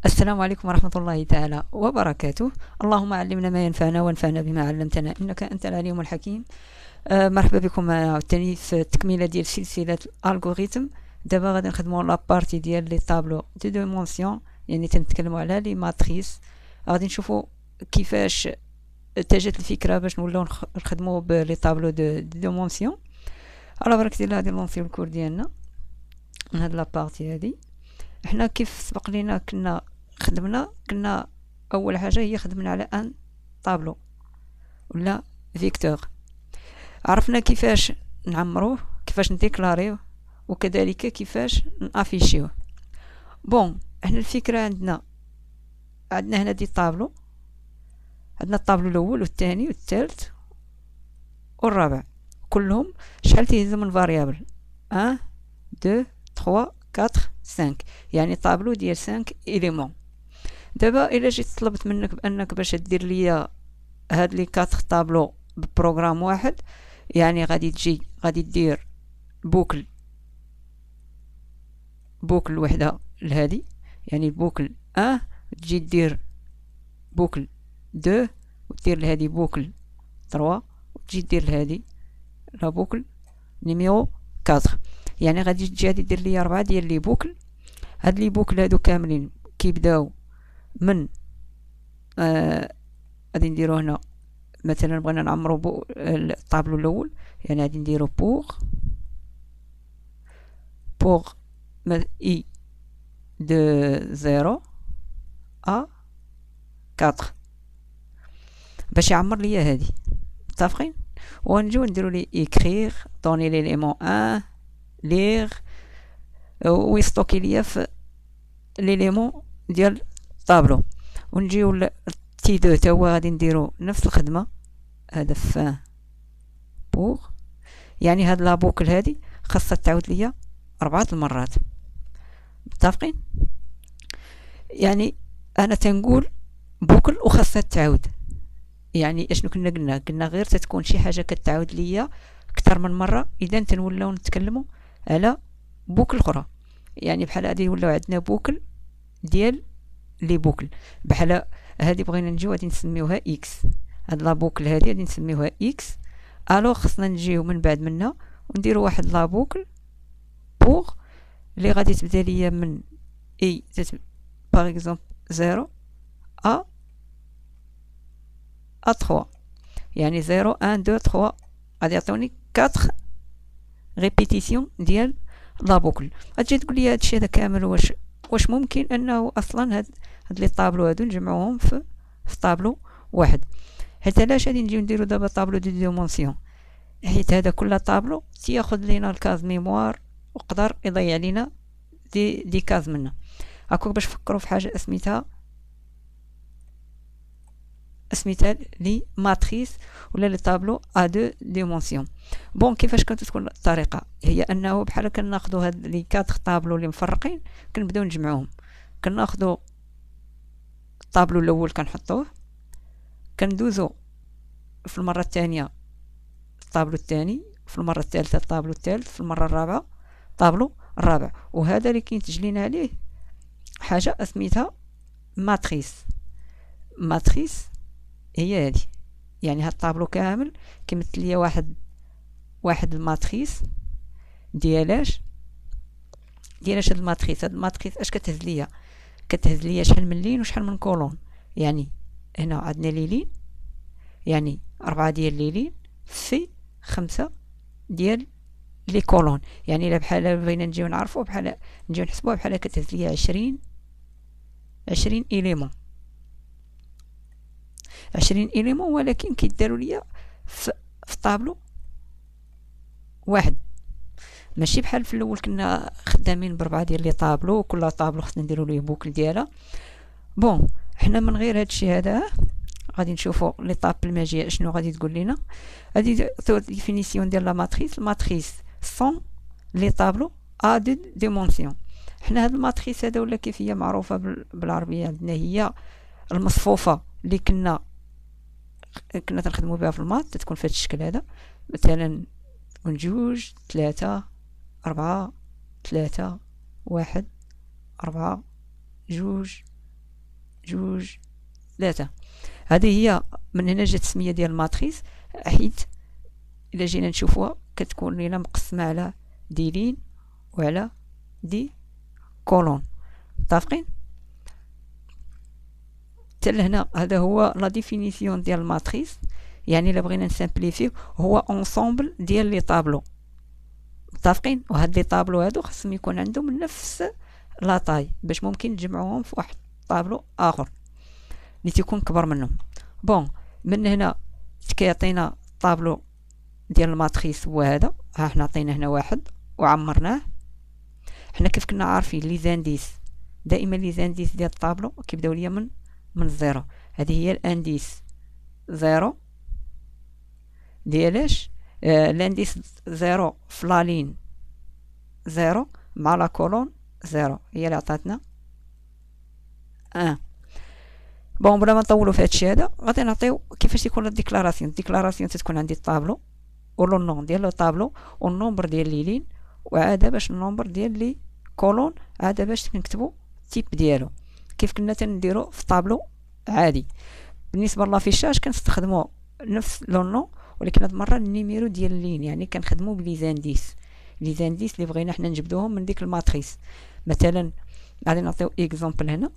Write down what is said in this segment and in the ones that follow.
السلام عليكم ورحمة الله تعالى وبركاته. اللهم علمنا ما ينفعنا وانفعنا بما علمتنا إنك أنت العليم الحكيم. مرحبا بكم معنا عاوتاني في التكملة ديال سلسلة الالغوريثم. دابا غادي نخدموا لابارتي ديال لي طابلو دو دومونسيون، يعني تنتكلموا على لي ماتريس. غادي نشوفوا كيفاش اتجهت الفكرة باش نولوا نخدموا بلي طابلو دو دومونسيون. على بركة الله غادي نلونسيو الكور ديالنا من هاد لابارتي هادي. احنا كيف سبق لينا كنا اول حاجه هي خدمنا على ان طابلو ولا فيكتور. عرفنا كيفاش نعمروه، كيفاش نديكلاريوه، وكذلك كيفاش نافيشيوه. بون، احنا الفكره عندنا هنا دي طابلو. عندنا الطابلو الاول والثاني والثالث والرابع، كلهم شحال تيهزو من فاريابل 1 2 3 4 5، يعني طابلو ديال 5 إليمون. دابا الا جيت طلبت منك بانك باش دير ليا هاد لي 4 طابلو ببروغرام واحد، يعني غادي دير بوكل وحده لهادي، يعني بوكل 1 تجي دير بوكل 2 ودير لهادي بوكل 3 وتجي دير لهادي لا بوكل نيميرو 4. يعني غادي تجي دير ليا 4 ديال لي بوكل. هاد لي بوكل هادو كاملين كيبداو من غادي نديرو هنا مثلا بغينا نعمرو الطابلو الاول، يعني غادي نديرو بوغ اي دو 0 ا 4 باش يعمر ليا هادي. متفقين؟ ونجيو نديرو لي اكريغ دوني ليليمون 1 ليغ ويستوكي ليا في ليليمون ديال الطابلو. ونجيو تي دو تا هو غادي نديرو نفس الخدمه، هذا فان بوغ، يعني هاد لا بوكل هادي خاصها تعاود ليا 4 المرات. متفقين؟ يعني انا تنقول بوكل وخاصها تعاود، يعني اشنو قلنا غير تتكون شي حاجه كتعاود ليا اكثر من مره، اذا تنولوا نتكلموا على بوكل اخرى. يعني بحال غادي يولوا عندنا بوكل ديال لي بوكل، بحال هادي بغينا نجيو غادي نسميوها اكس. هاد لا بوكل هادي غادي نسميوها اكس. الو خصنا نجيو من بعد منها ونديروا واحد لا بوكل بوغ اللي غادي تبدا ليا من اي باغ اكزومبل 0 ا 3، يعني 0 1 2 3 غادي يعطوني 4 ريبيتيسيون ديال لا بوكل. غتجي تقول لي هادشي هذا كامل واش ممكن انه اصلا هاد لي طابلو هادو نجمعوهم في طابلو واحد؟ حيت علاش غادي نجيو نديرو دابا طابلو دو دومونسيون؟ حيت هذا كل طابلو تياخذ لينا الكاز ميموار وقدر يضيع لينا دي كاز منه. هاكوك باش فكروا في حاجه سميتها لي ماتريس ولا لي طابلو ا دو ديمونسيون. بون، كيفاش كانت تكون الطريقه؟ هي انه بحال كناخذوا هاد لي 4 طابلو اللي مفرقين كنبداو نجمعوهم. كناخذوا الطابلو الاول كنحطوه، كندوزو في المره الثانيه الطابلو الثاني، في المره الثالثه الطابلو الثالث، في المره الرابعه الطابلو الرابع. وهذا اللي كينتج لينا عليه حاجه سميتها ماتريس هي هذه. يعني هاد الطابلو كامل كيمثل ليا واحد الماتريس. ديالاش هاد الماتريس اش كتهز ليا شحال من لين وشحال من كولون. يعني هنا عندنا ليلين، يعني 4 ديال ليلين في 5 ديال لي كولون. يعني الا بحال بغينا نجيو نعرفوا بحال نجيو نحسبوها بحال كتهز ليا 20 إليمون 20 إليمون، ولكن كيداروا ليا في طابلو واحد. ماشي بحال في الاول كنا خدامين ب4 ديال لي طابلو وكل طابلو خصنا نديرو ليه بوكل ديالها. بون، حنا من غير هادشي هذا غادي نشوفوا لي طاب الماجيه شنو غادي تقول لنا. هادي ديفينيسيون ديال لا ماتريس سون لي طابلو ا دو ديمونسيون. حنا هاد الماتريس هذا ولا كيف هي معروفه بالعربيه عندنا هي المصفوفه اللي كنا تنخدموا بها في المات، تكون في هذا الشكل هذا. مثلا تكون 2 3 4 3 1 4 2 جوج، ثلاثة. هذه هي من هنا جات السمية ديال الماتريس، حيت إلا جينا نشوفوها كتكون لينا مقسمة على دي لين وعلى دي كولون. متفقين؟ حتى لهنا هذا هو لا ديفينيسيون ديال الماتريس. يعني الا بغينا نسامبليفيو هو اونصومبل ديال لي طابلو. متفقين؟ وهاد لي طابلو هادو خصهم يكون عندهم نفس لا طاي باش ممكن نجمعوهم في واحد طابلو اخر اللي تيكون كبر منهم. بون، من هنا كيعطينا طابلو ديال الماتريس هو هذا. ها حنا عطينا هنا واحد وعمرناه. حنا كيف كنا عارفين لي زانديس، دائما لي زانديس ديال الطابلو كيبداو ليا من الزيرو. هذه هي الانديس زيرو ديالاش الانديس زيرو في لا لين زيرو مع لا كولون زيرو هي اللي عطاتنا بون. بلا ما نطولوا في هادشي هذا غادي نعطيو كيفاش يكون الديكلاراسيون تتكون عندي الطابلو ولو النون ديال لو طابلو والنومبر ديال لي لين، وعاده باش النومبر ديال لي كولون عاده باش نكتبوا التيب ديالو كيف كنا تنديرو في طابلو عادي. بالنسبه لافيشاج كنستخدموا نفس لو نون، ولكن هاد المره النيميرو ديال اللين، يعني كنخدموا بلي زانديس اللي بغينا حنا نجبدوهم من ديك الماتريس. مثلا غادي نعطيو اكزامبل هنا،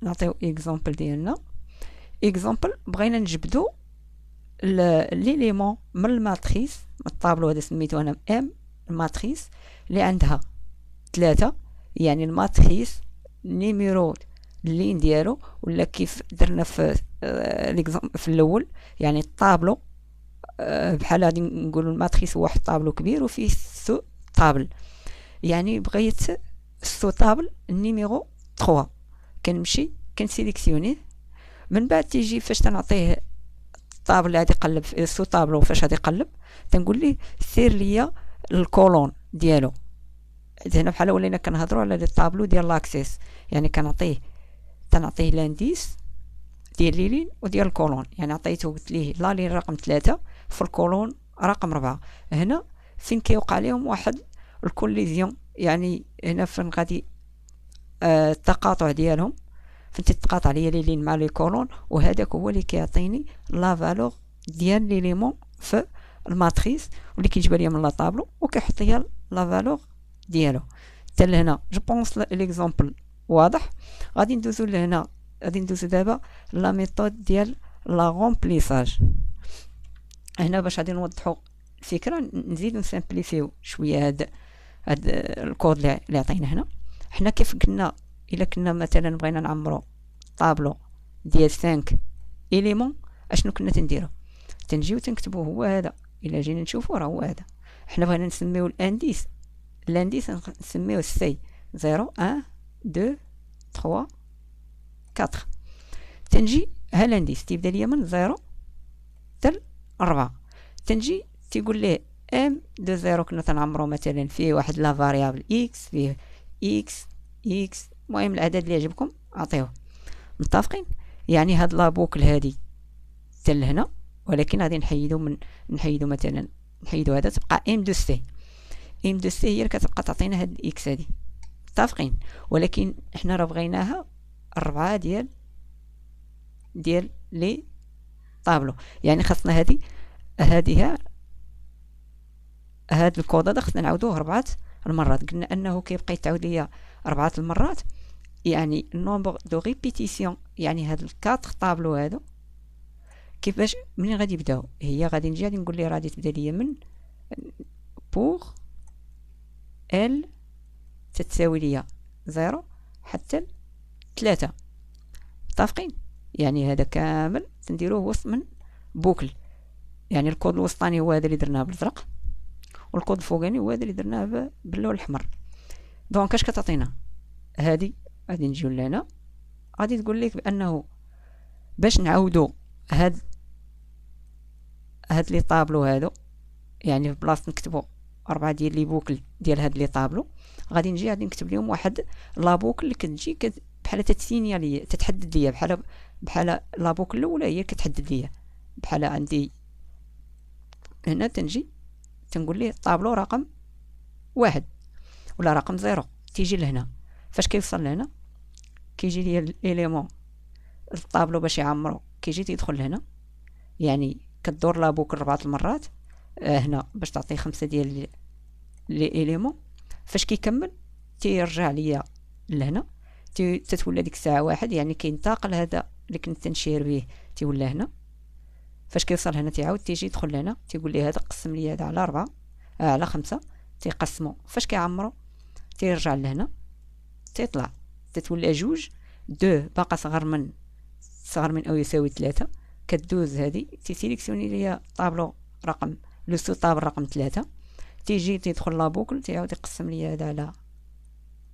نعطيو اكزامبل ديالنا. اكزامبل بغينا نجبدو ليليمون من الماتريس، من الطابلو هذا سميتو انا ام الماتريس اللي عندها 3، يعني الماتريس نيميرو اللين ديالو، ولا كيف درنا في في الاول، يعني الطابلو بحال غادي نقولوا الماتريس هو واحد طابلو كبير وفيه سو طابل، يعني بغيت سو طابل النيميرو 3 كنمشي كنسيليكسيونيه. من بعد تيجي فاش تنعطيه الطابل اللي غادي يقلب في سو طابلو، فاش غادي يقلب تنقول ليه سير ليا الكولون ديالو. هنا بحال ولينا كنهضروا على لي طابلو ديال لاكسيس، يعني تنعطيه لانديس ديال لي لين وديال الكولون، يعني عطيته قلت ليه لا لين رقم 3 في الكولون رقم 4. هنا فين كيوقع لهم واحد الكوليزيون، يعني هنا فين غادي التقاطع ديالهم، فين تتقاطع ليا لي لين مع لي كولون، وهذاك هو اللي كيعطيني لا فالور ديال ليليمون في الماتريس واللي كيجيب ليا من لا طابلو وكيحط ليا لا فالور ديالو. حتى لهنا جو بونس ليكزامبل واضح. غادي ندوزو لهنا، غادي ندوزو دابا لا ميثود ديال لا رومبليساج. هنا باش غادي نوضحوا الفكره نزيدو نسامبليفيو شويه هاد الكود اللي عطينا هنا. حنا كيف قلنا الا كنا مثلا بغينا نعمرو طابلو ديال 5 اليمون اشنو كنا تنديرو؟ تنجيو تنكتبوه هو هذا. الا جينا نشوفو راه هو هذا. حنا بغينا نسميو الانديس نسميوه سي 0 1 2 3 4. تنجي ها الانديس تيبدا ليا من 0 حتى 4. تنجي تيقول ليه ام دو 0 كنا تنعمرو مثلا فيه واحد لا فاريابل اكس، فيه اكس المهم العدد اللي يعجبكم اعطيوه. متفقين؟ يعني هاد لا بوكل هادي حتى لهنا، ولكن غادي نحيدو مثلا نحيدو هذا تبقى ام دو سي. ام دو سي هي اللي كتبقى تعطينا هاد الاكس هادي. متفقين؟ ولكن احنا راه بغيناها 4 ديال لي طابلو، يعني خاصنا هادي هاد الكود هذا خصنا نعاودوه 4 المرات. قلنا انه كيبقى يتعاود ليا 4 المرات، يعني النومبر دو ريبيتيسيون، يعني هاد الكاتر طابلو هادو كيفاش منين غادي يبداو. هي غادي نجي غادي نقول ليه غادي تبدا ليا من بوغ ال تتساوي ليا 0 حتى 3. متفقين؟ يعني هذا كامل تنديروه وسط من بوكل، يعني الكود الوسطاني هو هذا اللي درناه بالازرق، والكود الفوقاني هو هذا اللي درناه باللون الاحمر. دونك اش كتعطينا هادي؟ غادي نجيو لهنا غادي تقول لك بانه باش نعاودو هاد لي طابلو هادو، يعني في بلاصه نكتبو 4 ديال لي بوكل ديال هاد لي طابلو، غادي نجي غادي نكتب لهم واحد لا بوكل اللي كتجي بحال تتسينيالي تتحدد ليا بحال لا بوكل الاولى هي كتحدد ليا بحال عندي هنا. تنجي تنقول ليه طابلو رقم 1 ولا رقم 0، تيجي لهنا. فاش كيوصل لهنا كيجي ليا الاليمون الطابلو باش يعمرو، كيجي تيدخل لهنا، يعني كدور لا بوكل 4 المرات هنا باش تعطي 5 ديال لي اليمون. فاش كيكمل تيرجع ليا لهنا، تتولى ديك الساعه 1، يعني كينتقل هذا اللي كنت تنشير به تيولى هنا. فاش كيوصل هنا تيعاود تيجي يدخل لهنا، تيقول لي هذا قسم لي هذا على 4 على 5، تيقسمو. فاش كيعمرو تيرجع لهنا، تيطلع تتولى 2 باقا صغر من او يساوي 3. كدوز هذه تيسيليكسيوني ليا طابلو رقم لو سو طابل رقم 3، تيجي تيدخل لا بوكل، تيعاود يقسم ليا هذا على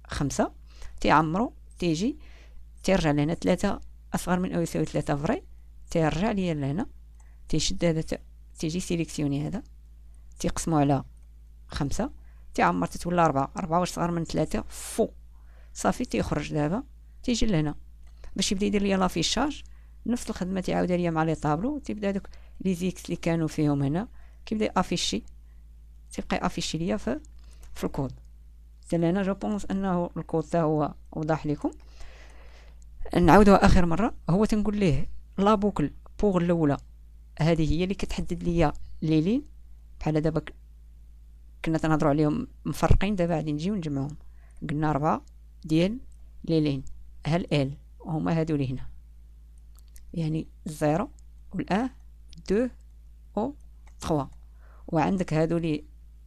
5، تيعمرو، تيجي تيرجع لهنا 3 اصغر من او يساوي 3 فري، تيرجع ليا لهنا، تيشد هذا تيجي سيليكسيوني هذا، تيقسمو على 5، تيعمر، تتولى 4 واش صغر من 3 فو صافي. تيخرج دابا تيجي لهنا باش يبدا يدير ليا لافيشاج، نفس الخدمه تيعاودها ليا مع لي طابلو. تيبدا دوك لي زيكس اللي كانوا فيهم هنا كيبدا افيشي، تيبقى افيشي ليا في الكود. حتى انا جو بونس انه الكود تا هو وضح لكم. نعاودوها اخر مره. هو تنقول ليه لا بوكل بوغ الاولى هذه هي اللي كتحدد ليا لي لين، بحال دابا كنا تنهضروا عليهم مفرقين، دابا غادي نجيو نجمعهم. قلنا 4 ديال لي لين ال هما هادو اللي هنا، يعني 0 والان 2 او 3. وعندك هادو اللي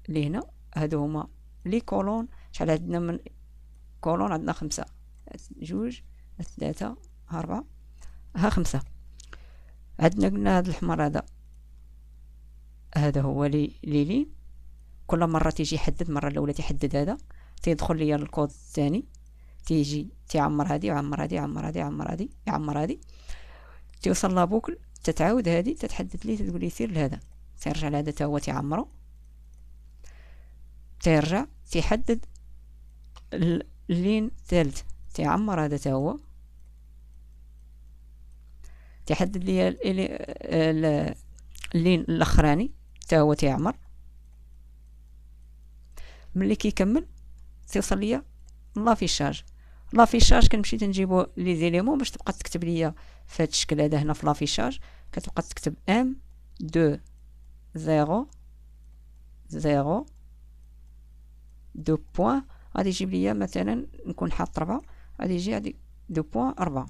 هنا، هادو هما لي كولون. شحال عندنا من كولون؟ عندنا 5، 2 3 4 5. عندنا قلنا هاد الحمر هذا هو لي لين. كل مره تيجي يحدد، المره الاولى تيحدد هذا، تيدخل ليا الكود الثاني، تيجي تيعمر هذه ويعمر هذه يعمر هذه يعمر هذه يعمر هذه، توصل لا بوكل تتعاود هذه تتحدد لي، تقول لي سير لهذا، تيرجع لهذا تا هو تيعمرو، تيرجع تيحدد اللين الثالث، تيعمر هذا تا هو، تيحدد لي اللين الاخراني تا هو تيعمر. ملي كيكمل تيوصل ليا لافيشاج. لافيشاج كنمشي تنجيبو لي زيليمون باش تبقى تكتب ليا في هذا الشكل هذا. هنا في لافيشاج كتبقى تكتب ام 2 0 0 2 بوين، غادي يجيب ليا مثلا نكون حاط 4، غادي يجي غادي 2 بوين 4.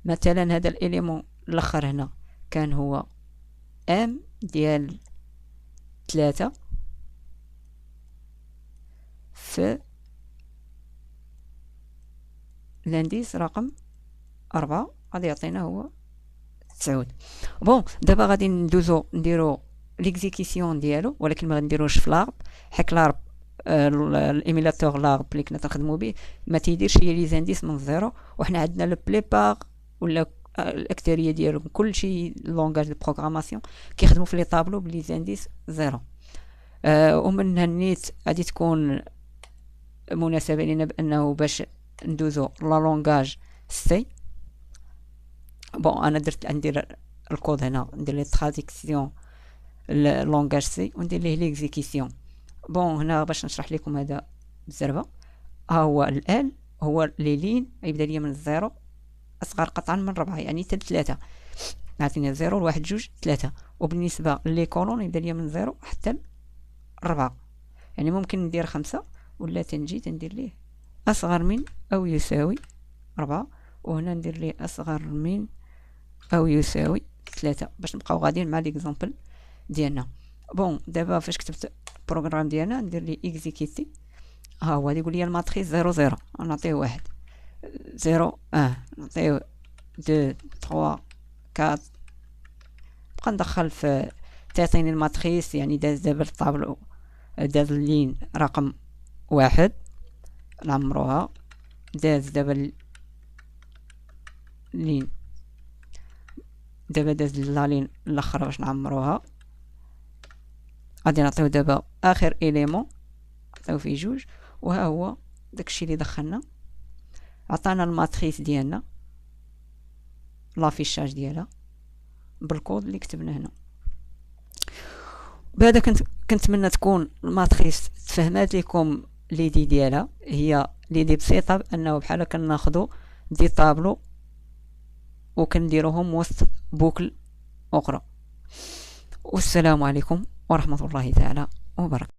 مثلا هذا الاليمون الاخر هنا كان هو ام ديال 3 في لانديس رقم 4، غادي يعطينا هو 9. بون دابا غادي ندوزو نديرو ليكزيكسيون ديالو، ولكن ما غنديروش في لارب، حيت لارب الايميلاتور لارب اللي كنا تنخدمو به ما تيديرش لي زانديس من زيرو، وحنا عندنا لو بليبار ولا الاكثريه ديالهم كلشي لونغاج دو بروغراماسيون كيخدموا في لي طابلو بلي زانديس زيرو. ومن النيت غادي تكون مناسبه لينا بانه باش ندوزو لا لونغاج سي. بون انا ندير الكود هنا، ندير لي تراديكسيون لونغاج سي وندير ليه ليكزيكسيون. بون هنا باش نشرح لكم هذا بزربه، ها هو الال هو لي لين يبدا ليا من الزيرو اصغر قطعا من 4، يعني حتى 3 عطيني 0 1 2 3. وبالنسبه لي كولون يبدا ليا من 0 حتى 4، يعني ممكن ندير 5 ولا تنجي تندير ليه اصغر من او يساوي 4، وهنا ندير ليه اصغر من او يساوي 3 باش نبقاو غاديين مع ليكزامبل ديالنا. بون دابا فاش كتبت البروغرام ديالنا ندير ليه اكزيكيتي، ها هو غادي يقول لي الماتريس 0 0 نعطيه 1 0 1 نعطيه 2 3 4. بقى ندخل في تعطيني الماتريس، يعني داز دابا الطابلو داز اللين رقم 1 نعمروها، داز دابا اللين دابا داز اللين الاخر باش نعمروها. غادي نعطيو دابا اخر اليمون نعطيو فيه 2، وها هو داكشي اللي دخلنا عطانا الماتريس ديالنا لافيشاج ديالها بالكود اللي كتبنا هنا. بهذا كنتمنى تكون الماتريس تفهمات لكم ليدي ديالها. هي ليدي بسيطه، بانه بحال كناخذوا دي طابلو وكنديروهم وسط بوكل اخرى. والسلام عليكم ورحمة الله تعالى وبركاته.